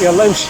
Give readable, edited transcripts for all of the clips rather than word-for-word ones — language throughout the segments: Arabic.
يلا امشي.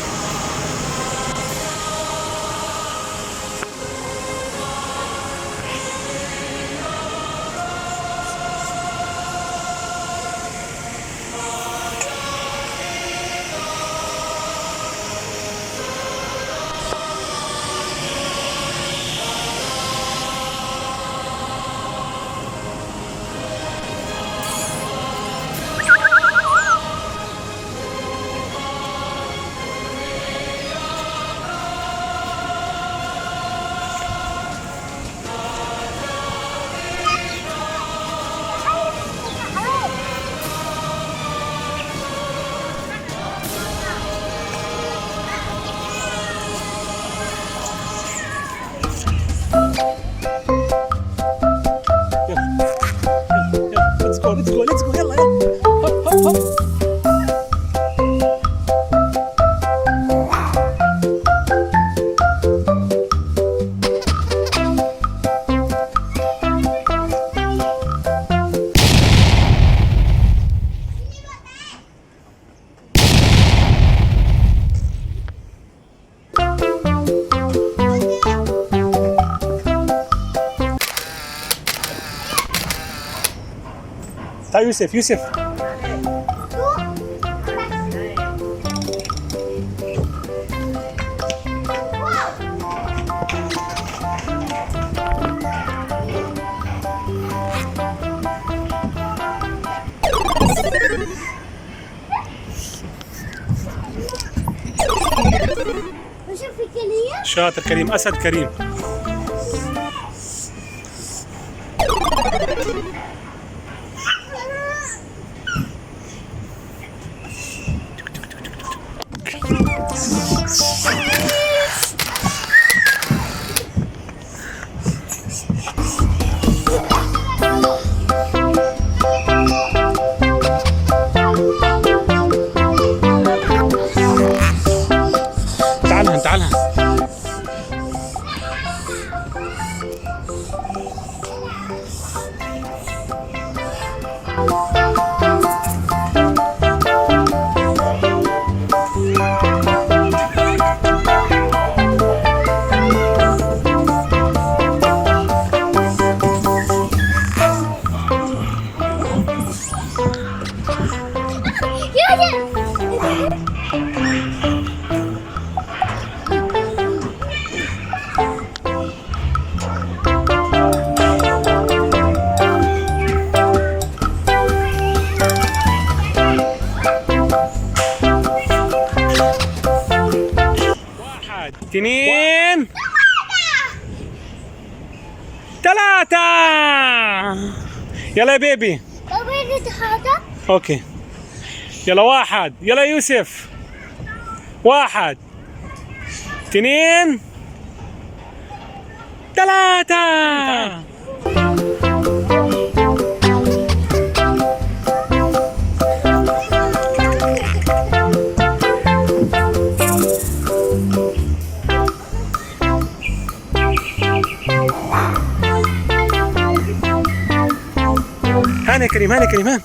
ليتس جو يلا هوب هوب هوب. تعال يوسف يوسف. شاطر كريم، أسد كريم. تعالها اثنين ثلاثة. يلا يا بيبي. اوكي يلا واحد. يلا يوسف. واحد اثنين ثلاثة. هان يا كريم، هان يا كريم، هان.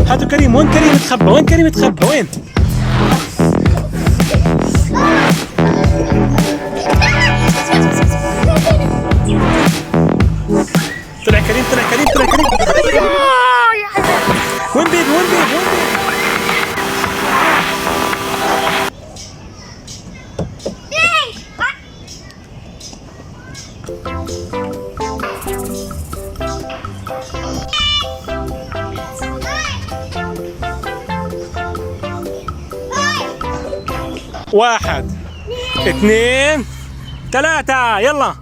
هاتوا كريم. وين كريم يتخبى؟ وين كريم يتخبى؟ وين؟ طلع كريم، طلع كريم، طلع كريم. وين بيبي؟ وين بيبي؟ وين بيبي؟ واحد اثنين ثلاثة. يلا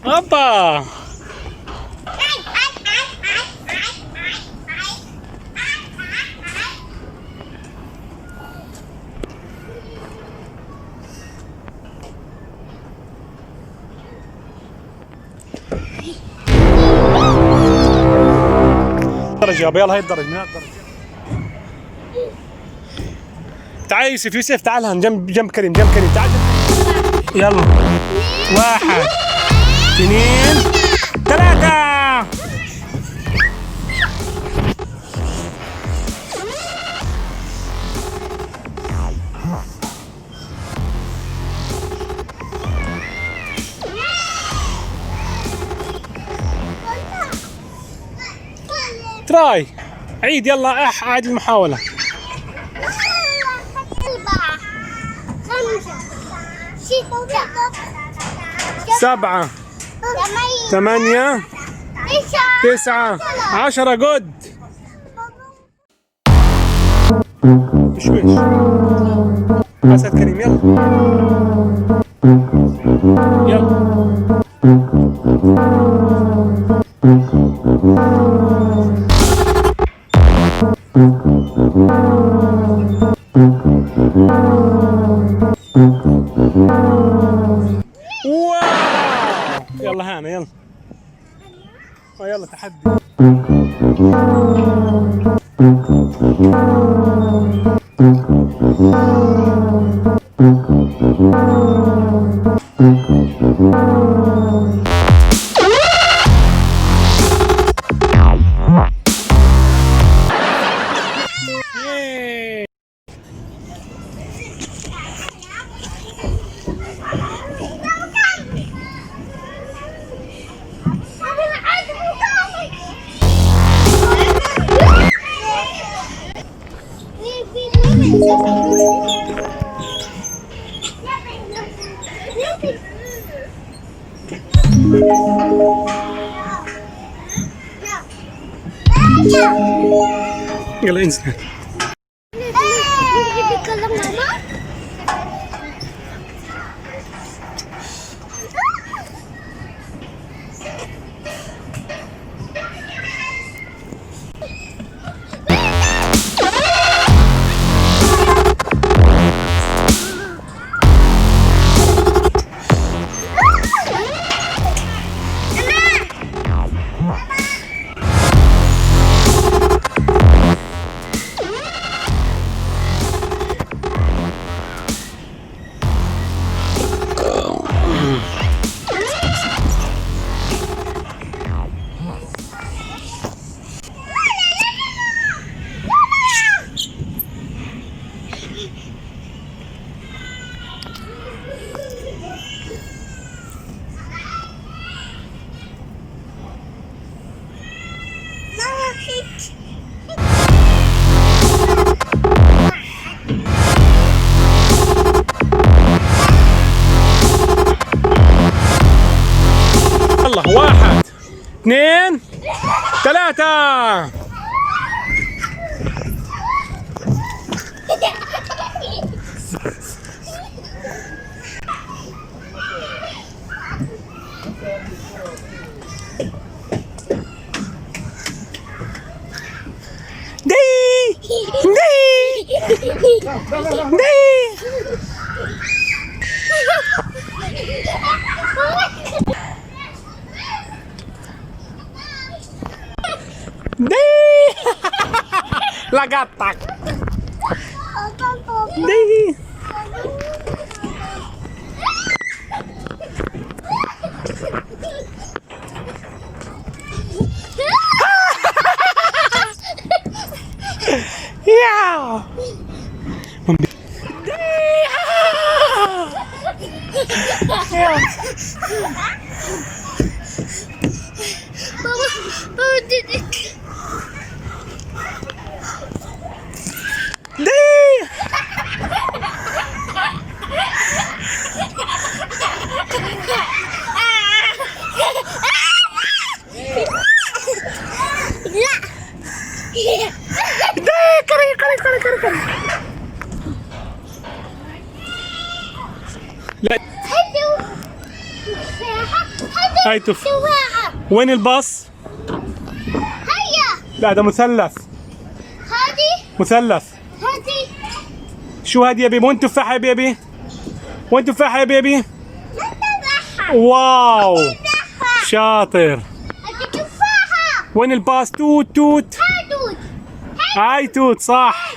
هوبا. درجة يابا، يلا هاي الدرجة من هالدرجة. تعال يوسف، يوسف تعال هون جنب كريم، جنب كريم تعال. يلا 1 2 3. تراي عيد، يلا عيد المحاولة. 7 8 9 10. جود. وش اسد كريم، يلا يلا. واو، يلا هانا يلا. يلا تحدي. يلا انزل. يلا 1 2 3. لقطك دي. يا لا هاي تفاحة. وين الباص؟ هيا. لا ده مثلث. هادي مثلث. هادي شو هادي يا بيبي؟ وين تفاحة يا بيبي؟ وين تفاحة يا بيبي؟ واو شاطر. هادي تفاحة. وين الباص؟ توت توت. هاي توت صح.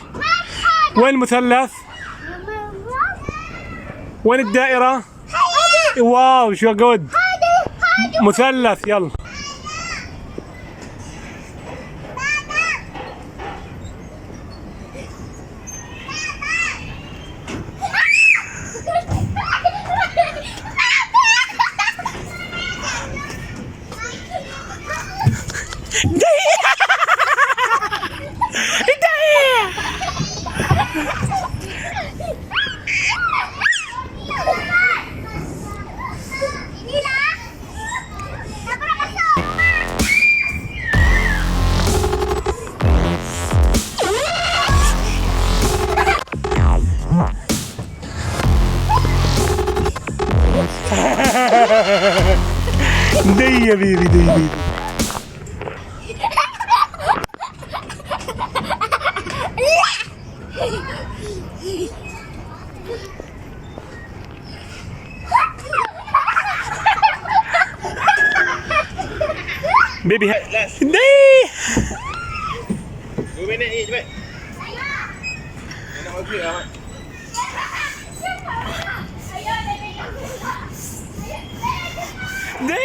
وين المثلث؟ وين الدائرة؟ واو شو جود. مثلث يلا. دي يا بيبي دي بيبي. بيبي دي. دي